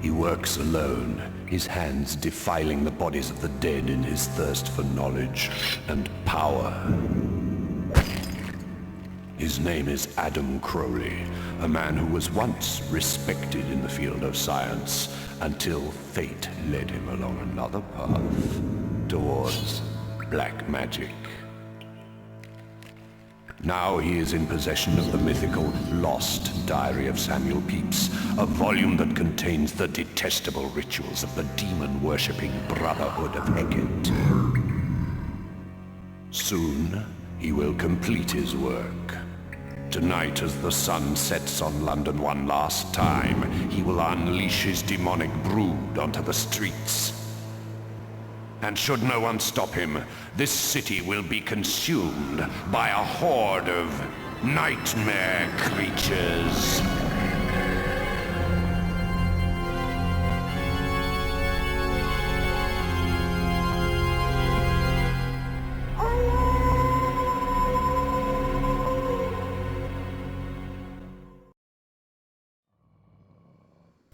He works alone, his hands defiling the bodies of the dead in his thirst for knowledge and power. His name is Adam Crowley, a man who was once respected in the field of science, until fate led him along another path, towards black magic. Now he is in possession of the mythical Lost Diary of Samuel Pepys, a volume that contains the detestable rituals of the demon-worshipping Brotherhood of Hecate. Soon, he will complete his work. Tonight, as the sun sets on London one last time, he will unleash his demonic brood onto the streets. And should no one stop him, this city will be consumed by a horde of nightmare creatures.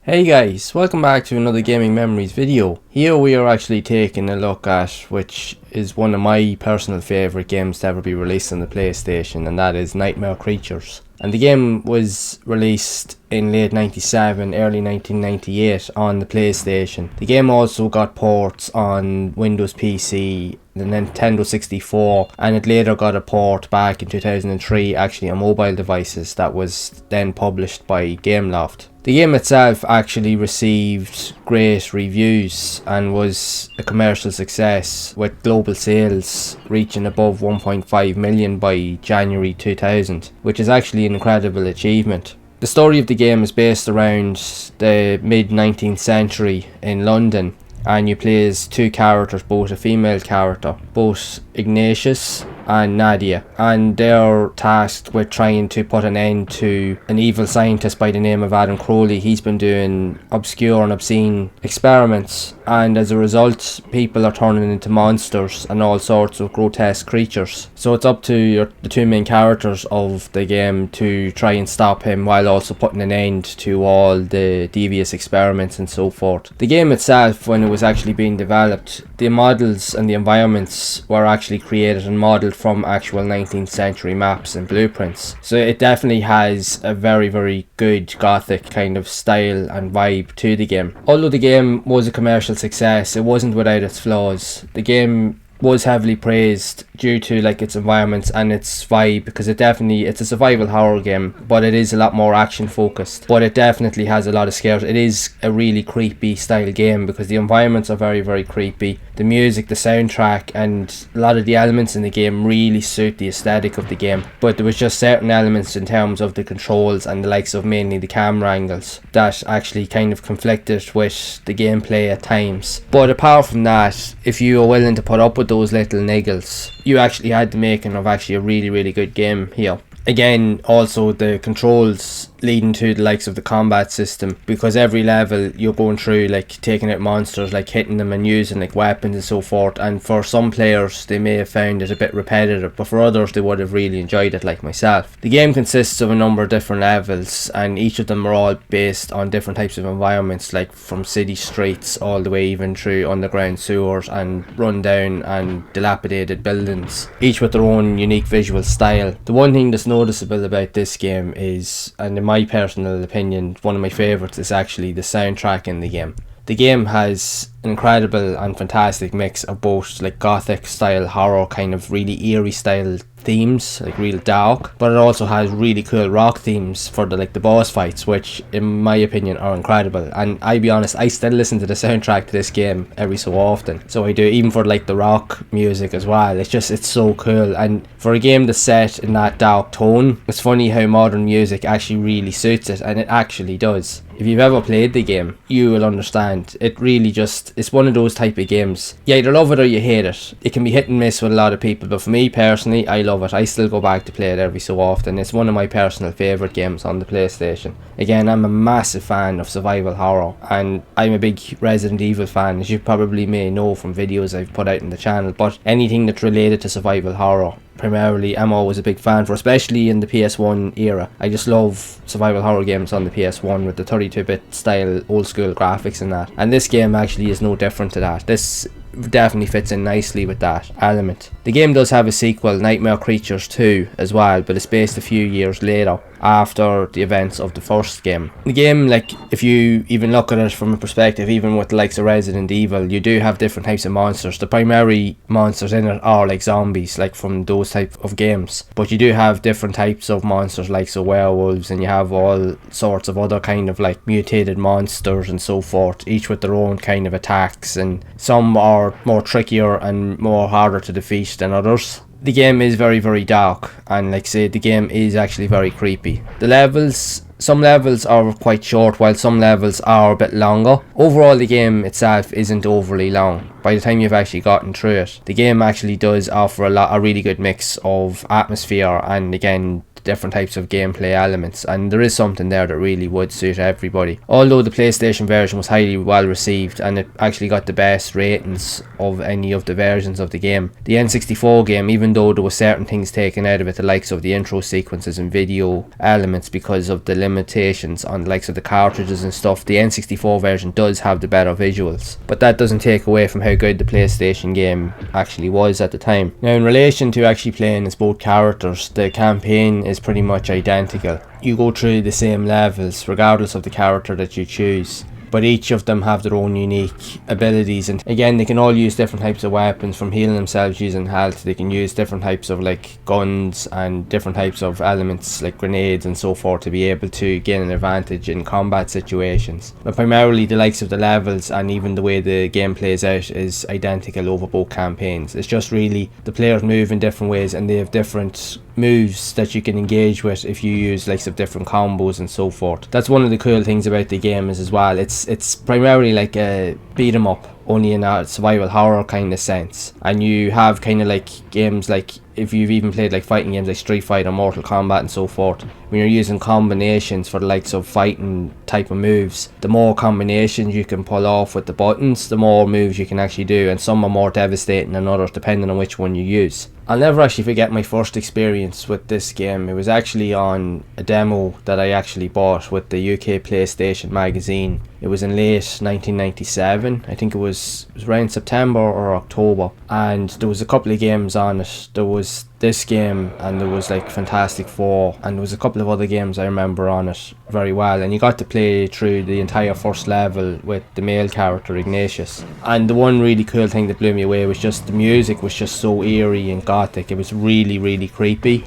Hey guys, welcome back to another Gaming Memories video. Here we are actually taking a look at which is one of my personal favourite games to ever be released on the PlayStation, and that is Nightmare Creatures. And the game was released in late 97, early 1998 on the PlayStation. The game also got ports on Windows PC, the Nintendo 64, and it later got a port back in 2003 actually on mobile devices that was then published by Gameloft. The game itself actually received great reviews and was a commercial success, with global sales reaching above 1.5 million by January 2000, which is actually an incredible achievement. The story of the game is based around the mid-19th century in London, and you play as two characters, both a female character, both Ignatius and Nadia, and they're tasked with trying to put an end to an evil scientist by the name of Adam Crowley. He's been doing obscure and obscene experiments, and as a result people are turning into monsters and all sorts of grotesque creatures. So it's up to the two main characters of the game to try and stop him while also putting an end to all the devious experiments and so forth. The game itself, when it was actually being developed, the models and the environments were actually created and modelled from actual 19th century maps and blueprints. So it definitely has a very good gothic kind of style and vibe to the game. Although the game was a commercial success, it wasn't without its flaws. The game was heavily praised due to its environments and its vibe, because it's a survival horror game, but it is a lot more action focused, but it definitely has a lot of scares. It is a really creepy style game because the environments are very creepy. The music, the soundtrack, and a lot of the elements in the game really suit the aesthetic of the game, but there was just certain elements in terms of the controls and the likes of mainly the camera angles that actually kind of conflicted with the gameplay at times. But apart from that, if you are willing to put up with those little niggles, you actually had the making of actually a really good game here. Again, also the controls leading to the likes of the combat system, because every level you're going through taking out monsters, hitting them and using weapons and so forth, and for some players they may have found it a bit repetitive, but for others they would have really enjoyed it, like myself. The game consists of a number of different levels, and each of them are all based on different types of environments, from city streets all the way even through underground sewers and rundown and dilapidated buildings, each with their own unique visual style. The one thing that's noticeable about this game is, and in my personal opinion, one of my favourites, is actually the soundtrack in the game. The game has an incredible and fantastic mix of both gothic style horror, kind of really eerie style themes, real dark, but it also has really cool rock themes for the boss fights, which in my opinion are incredible. And I'll be honest, I still listen to the soundtrack to this game every so often, so I do, even for the rock music as well. It's so cool, and for a game that's set in that dark tone, it's funny how modern music actually really suits it, and it actually does. If you've ever played the game, you will understand. It really it's one of those type of games, you either love it or you hate it. It can be hit and miss with a lot of people, but for me personally, I love it. I still go back to play it every so often. It's one of my personal favourite games on the PlayStation. Again, I'm a massive fan of survival horror, and I'm a big Resident Evil fan, as you probably may know from videos I've put out in the channel, but anything that's related to survival horror primarily I'm always a big fan for, especially in the PS1 era. I just love survival horror games on the PS1 with the 30 32-bit style old school graphics and that, and this game actually is no different to that. This definitely fits in nicely with that element. The game does have a sequel, Nightmare Creatures 2 as well, but it's based a few years later after the events of the first game. The game, like, if you even look at it from a perspective, even with the likes of Resident Evil, you do have different types of monsters. The primary monsters in it are like zombies, like from those type of games, but you do have different types of monsters like so werewolves, and you have all sorts of other kind of like mutated monsters and so forth, each with their own kind of attacks, and some are more trickier and more harder to defeat than others. The game is very, very dark, and like I say, the game is actually very creepy. The levels, some levels are quite short while some levels are a bit longer. Overall, the game itself isn't overly long. By the time you've actually gotten through it, the game actually does offer a really good mix of atmosphere and, again, different types of gameplay elements, and there is something there that really would suit everybody. Although the PlayStation version was highly well received and it actually got the best ratings of any of the versions of the game, the N64 game, even though there were certain things taken out of it, the likes of the intro sequences and video elements because of the limitations on the likes of the cartridges and stuff, the N64 version does have the better visuals, but that doesn't take away from how good the PlayStation game actually was at the time. Now, in relation to actually playing as both characters, the campaign is pretty much identical. You go through the same levels regardless of the character that you choose, but each of them have their own unique abilities, and again, they can all use different types of weapons, from healing themselves using health. They can use different types of like guns and different types of elements like grenades and so forth to be able to gain an advantage in combat situations. But primarily the likes of the levels and even the way the game plays out is identical over both campaigns. It's just really the players move in different ways, and they have different moves that you can engage with if you use likes of different combos and so forth. That's one of the cool things about the game as well. It's primarily like a beat 'em up, only in a survival horror kind of sense, and you have kind of like games like, if you've even played like fighting games like Street Fighter, Mortal Kombat and so forth, when you're using combinations for the likes of fighting type of moves, the more combinations you can pull off with the buttons, the more moves you can actually do, and some are more devastating than others depending on which one you use. I'll never actually forget my first experience with this game. It was actually on a demo that I actually bought with the UK PlayStation magazine. It was in late 1997, I think it was around September or October, and there was a couple of games on it. There was this game, and there was like Fantastic Four, and there was a couple of other games I remember on it very well, and you got to play through the entire first level with the male character Ignatius. And the one really cool thing that blew me away was just the music was just so eerie and gothic. It was really, really creepy.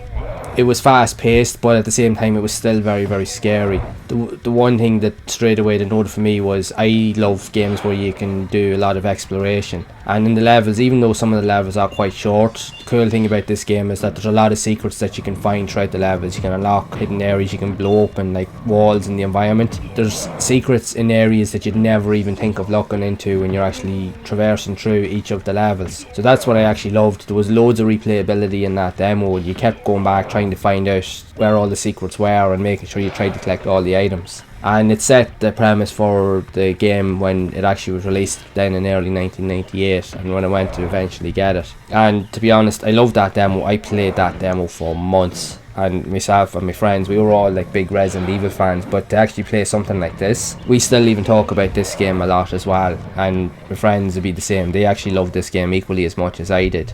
It was fast paced, but at the same time it was still very, very scary. The one thing that straight away that noted for me was I love games where you can do a lot of exploration, and in the levels, even though some of the levels are quite short, the cool thing about this game is that there's a lot of secrets that you can find throughout the levels. You can unlock hidden areas, you can blow open like walls in the environment. There's secrets in areas that you'd never even think of looking into when you're actually traversing through each of the levels. So that's what I actually loved. There was loads of replayability in that demo. You kept going back trying to find out where all the secrets were and making sure you tried to collect all the items. And it set the premise for the game when it actually was released then in early 1998, and when I went to eventually get it. And to be honest, I loved that demo. I played that demo for months, and myself and my friends, we were all like big Resident Evil fans, but to actually play something like this, we still even talk about this game a lot as well, and my friends would be the same. They actually loved this game equally as much as I did,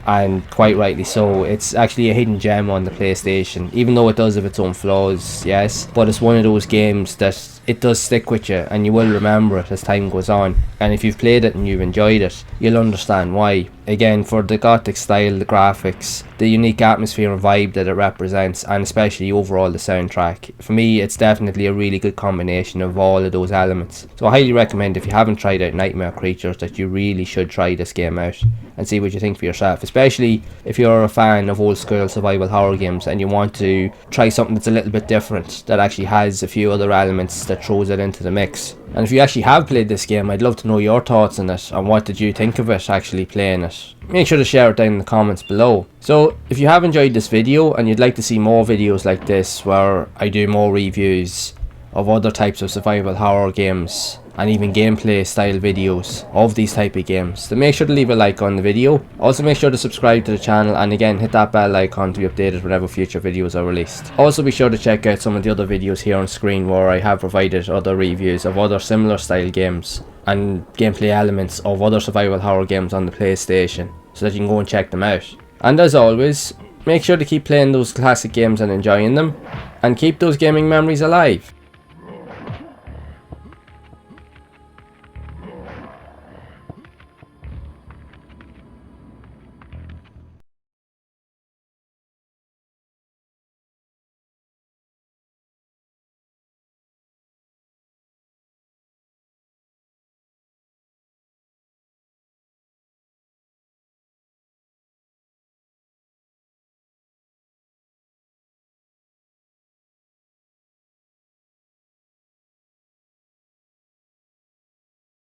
and quite rightly so. It's actually a hidden gem on the PlayStation, even though it does have its own flaws, yes, but it's one of those games that it does stick with you, and you will remember it as time goes on. And if you've played it and you've enjoyed it, you'll understand why. Again, for the gothic style, the graphics, the unique atmosphere and vibe that it represents, and especially overall the soundtrack, for me it's definitely a really good combination of all of those elements. So I highly recommend, if you haven't tried out Nightmare Creatures, that you really should try this game out and see what you think for yourself, especially if you're a fan of old school survival horror games and you want to try something that's a little bit different, that actually has a few other elements that throws it into the mix. And if you actually have played this game, I'd love to know your thoughts on it, and what did you think of it actually playing it. Make sure to share it down in the comments below. So if you have enjoyed this video and you'd like to see more videos like this where I do more reviews of other types of survival horror games and even gameplay style videos of these type of games, then make sure to leave a like on the video. Also make sure to subscribe to the channel, and again hit that bell icon to be updated whenever future videos are released. Also be sure to check out some of the other videos here on screen where I have provided other reviews of other similar style games and gameplay elements of other survival horror games on the PlayStation, so that you can go and check them out. And as always, make sure to keep playing those classic games and enjoying them, and keep those gaming memories alive.